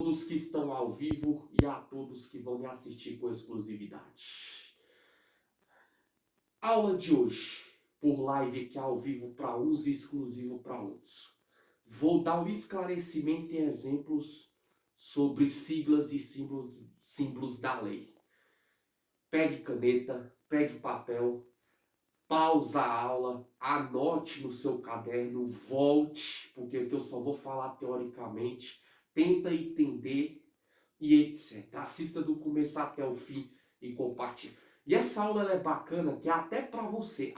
todos que estão ao vivo e a todos que vão me assistir com exclusividade. Aula de hoje, por live aqui ao vivo para uns e exclusivo para outros. Vou dar o esclarecimento e exemplos sobre siglas e símbolos da lei. Pegue caneta, pegue papel, pausa a aula, anote no seu caderno, volte, porque eu só vou falar teoricamente, tenta entender e etc. Assista do começo até o fim e compartilhe. E essa aula ela é bacana, que é até para você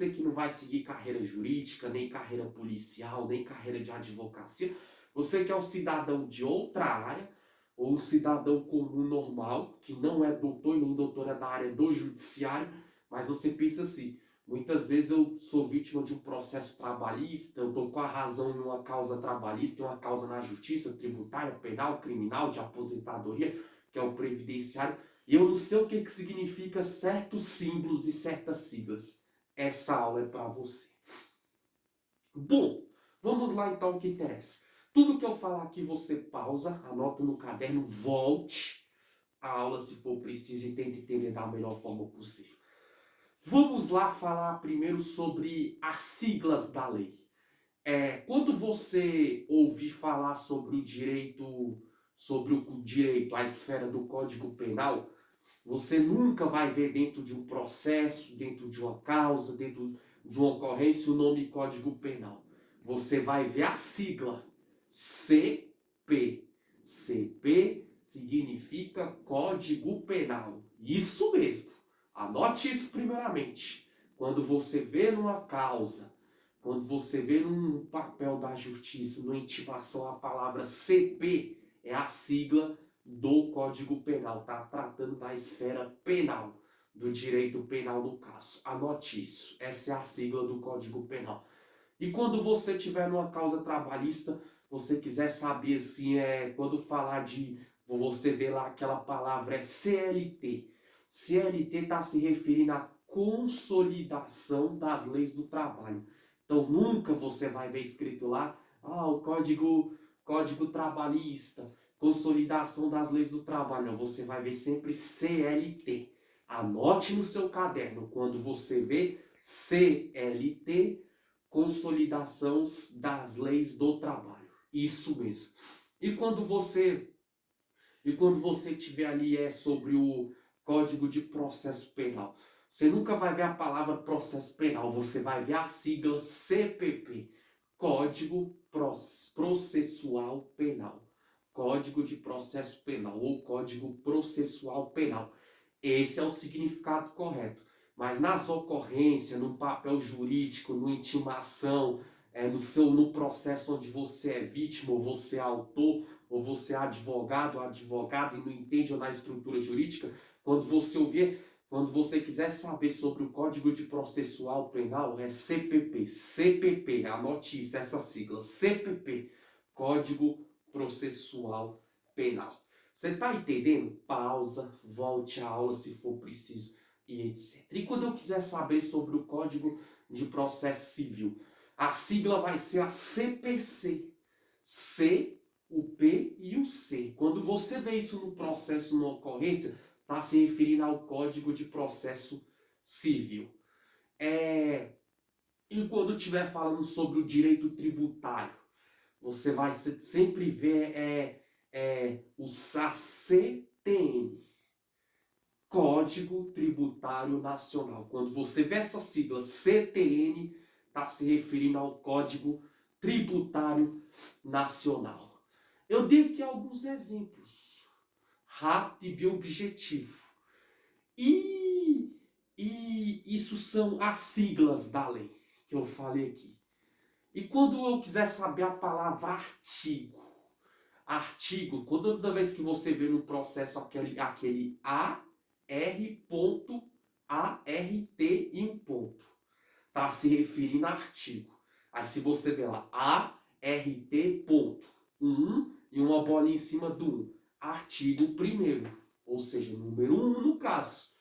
que não vai seguir carreira jurídica, nem carreira policial, nem carreira de advocacia, você que é um cidadão de outra área, ou um cidadão comum normal, que não é doutor e nem doutora da área do judiciário, mas você pensa assim, muitas vezes eu sou vítima de um processo trabalhista, eu estou com a razão em uma causa trabalhista, em uma causa na justiça, tributária, penal, criminal, de aposentadoria, que é o previdenciário, e eu não sei o que significa certos símbolos e certas siglas. Essa aula é para você. Bom, vamos lá então ao que interessa. Tudo que eu falar aqui você pausa, anota no caderno, volte a aula se for preciso e tente entender da melhor forma possível. Vamos lá falar primeiro sobre as siglas da lei. Quando você ouvir falar sobre o direito, a esfera do Código Penal, você nunca vai ver dentro de um processo, dentro de uma causa, dentro de uma ocorrência, o nome Código Penal. Você vai ver a sigla CP. CP significa Código Penal. Isso mesmo. Anote isso primeiramente. Quando você vê numa causa, quando você vê num papel da justiça, numa intimação, a palavra CP é a sigla do Código Penal, tá? Tratando da esfera penal, do direito penal no caso. Anote isso. Essa é a sigla do Código Penal. E quando você tiver numa causa trabalhista, você quiser saber assim, quando falar de, você vê lá aquela palavra, é CLT. CLT está se referindo à consolidação das leis do trabalho. Então nunca você vai ver escrito lá, o código trabalhista, consolidação das leis do trabalho. Não, você vai ver sempre CLT. Anote no seu caderno, quando você vê CLT, consolidação das leis do trabalho. Isso mesmo. E quando você tiver ali sobre o Código de Processo Penal, você nunca vai ver a palavra processo penal, você vai ver a sigla CPP, Código Processual Penal. Código de Processo Penal ou Código Processual Penal. Esse é o significado correto. Mas nas ocorrências, no papel jurídico, no intimação, no processo onde você é vítima, ou você é autor, ou você é advogado e não entende ou na estrutura jurídica, quando você quiser saber sobre o Código de Processual Penal, é CPP. CPP, anote isso, essa sigla. CPP, Código Processual Penal. Você está entendendo? Pausa, volte à aula se for preciso e etc. E quando eu quiser saber sobre o Código de Processo Civil, a sigla vai ser a CPC. C, o P e o C. Quando você vê isso no processo, numa ocorrência, está se referindo ao Código de Processo Civil. E quando estiver falando sobre o direito tributário, você vai sempre ver o CTN, Código Tributário Nacional. Quando você vê essa sigla CTN, está se referindo ao Código Tributário Nacional. Eu dei aqui alguns exemplos, rápido e bem objetivo. E isso são as siglas da lei que eu falei aqui. E quando eu quiser saber a palavra artigo, toda vez que você vê no processo aquele AR.ART e um ponto, está se referindo a artigo. Aí se você vê lá ART ponto 1 e uma bolinha em cima do 1, artigo 1º, ou seja, número 1 no caso.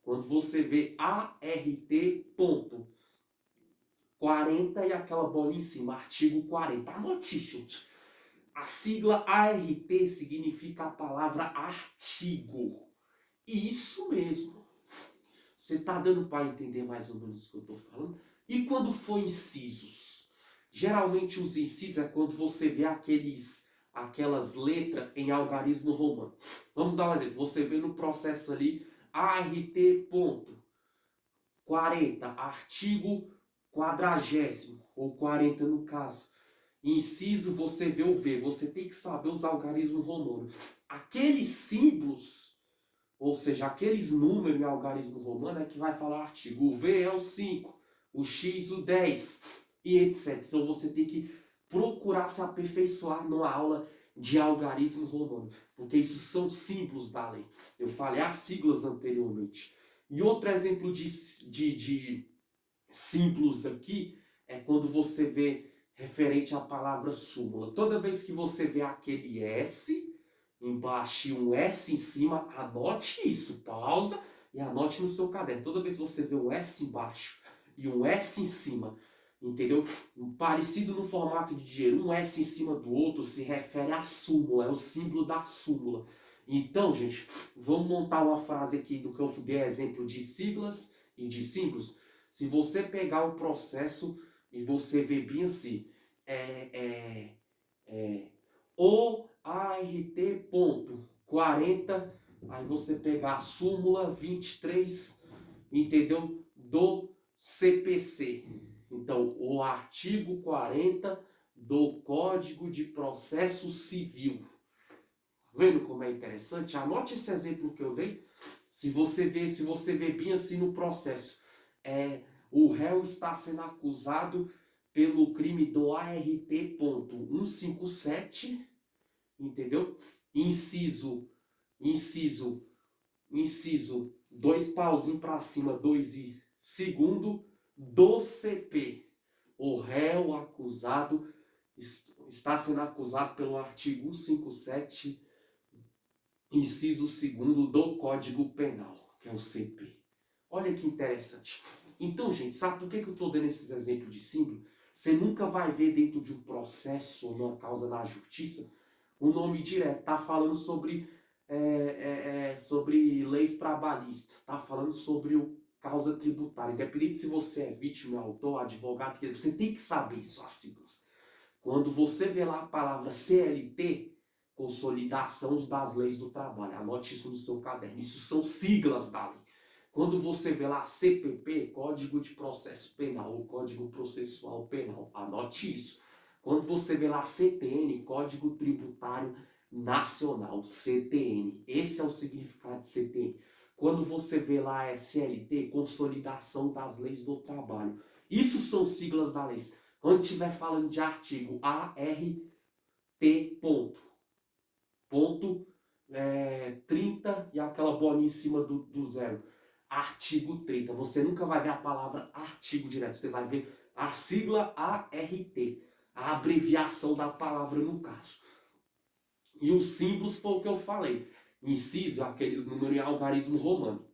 Quando você vê ART ponto 40 e aquela bolinha em cima, artigo 40. Anote, gente. A sigla ART significa a palavra artigo. Isso mesmo. Você está dando para entender mais ou menos o que eu estou falando? E quando for incisos? Geralmente os incisos é quando você vê aquelas letras em algarismo romano. Vamos dar um exemplo. Você vê no processo ali ART ponto 40, artigo 40º, ou 40 no caso. Inciso, você vê o V. Você tem que saber os algarismos romanos. Aqueles símbolos, ou seja, aqueles números em algarismo romano é que vai falar artigo. O V é o 5, o X o 10 e etc. Então você tem que procurar se aperfeiçoar numa aula de algarismo romano, porque isso são símbolos da lei. Eu falei as siglas anteriormente. E outro exemplo de símbolos aqui é quando você vê referente à palavra súmula. Toda vez que você vê aquele S embaixo e um S em cima, anote isso, pausa e anote no seu caderno. Toda vez que você vê um S embaixo e um S em cima, entendeu? Parecido no formato de dinheiro, um S em cima do outro se refere à súmula, é o símbolo da súmula. Então, gente, vamos montar uma frase aqui do que eu dei exemplo de siglas e de símbolos. Se você pegar o processo e você ver bem assim, o ART ponto 40, aí você pegar a súmula 23, entendeu? Do CPC. Então, o artigo 40 do Código de Processo Civil. Vendo como é interessante? Anote esse exemplo que eu dei. Se você vê bem assim no processo, o réu está sendo acusado pelo crime do ART ponto 157, entendeu? Inciso, dois pauzinhos para cima, 2 e segundo, do CP. O réu acusado está sendo acusado pelo artigo 157, inciso 2º do Código Penal, que é o CP. Olha que interessante. Então, gente, sabe por que eu estou dando esses exemplos de símbolo? Você nunca vai ver dentro de um processo ou numa causa na justiça o nome direto. Está falando sobre leis trabalhistas. Está falando sobre causa tributária. Independente se você é vítima, autor, advogado, você tem que saber isso, as siglas. Quando você vê lá a palavra CLT, Consolidação das Leis do Trabalho. Anote isso no seu caderno. Isso são siglas da lei. Quando você vê lá CPP, Código de Processo Penal, ou Código Processual Penal, anote isso. Quando você vê lá CTN, Código Tributário Nacional, CTN, esse é o significado de CTN. Quando você vê lá SLT, Consolidação das Leis do Trabalho, isso são siglas da lei. Quando estiver falando de artigo ART ponto 30 e aquela bolinha em cima do zero. Artigo 30. Você nunca vai ver a palavra artigo direto. Você vai ver a sigla ART. A abreviação da palavra no caso. E os símbolos foi o que eu falei. Inciso é aqueles números em algarismo romano.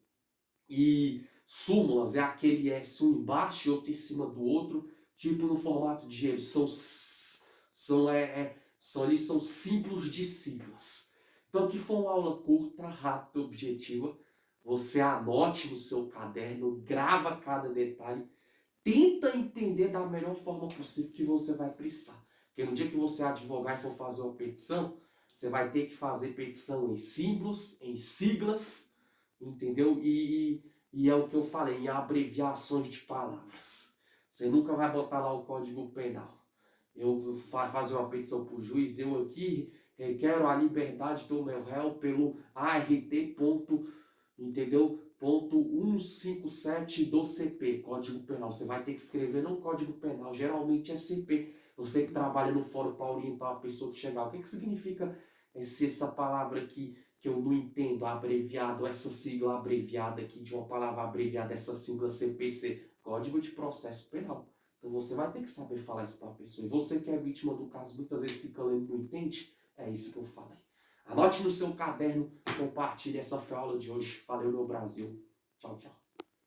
E súmulas é aquele S um embaixo e outro em cima do outro. Tipo no formato de dinheiro. São símbolos de siglas. Então aqui foi uma aula curta, rápida, objetiva. Você anote no seu caderno, grava cada detalhe, tenta entender da melhor forma possível que você vai precisar. Porque no dia que você advogar e for fazer uma petição, você vai ter que fazer petição em símbolos, em siglas, entendeu? E é o que eu falei, em abreviações de palavras. Você nunca vai botar lá o Código Penal. Eu vou fazer uma petição para o juiz, eu aqui requero a liberdade do meu réu pelo ART ponto, entendeu? Ponto 157 do CP, Código Penal. Você vai ter que escrever no Código Penal, geralmente é CP. Você que trabalha no fórum para orientar a pessoa que chegar. O que significa essa palavra aqui que eu não entendo, abreviado, essa sigla abreviada aqui, de uma palavra abreviada, essa sigla CPC, Código de Processo Penal. Então você vai ter que saber falar isso para a pessoa. E você que é vítima do caso, muitas vezes fica lendo e não entende, é isso que eu falei. Anote no seu caderno, compartilhe essa aula de hoje. Valeu, meu Brasil. Tchau, tchau.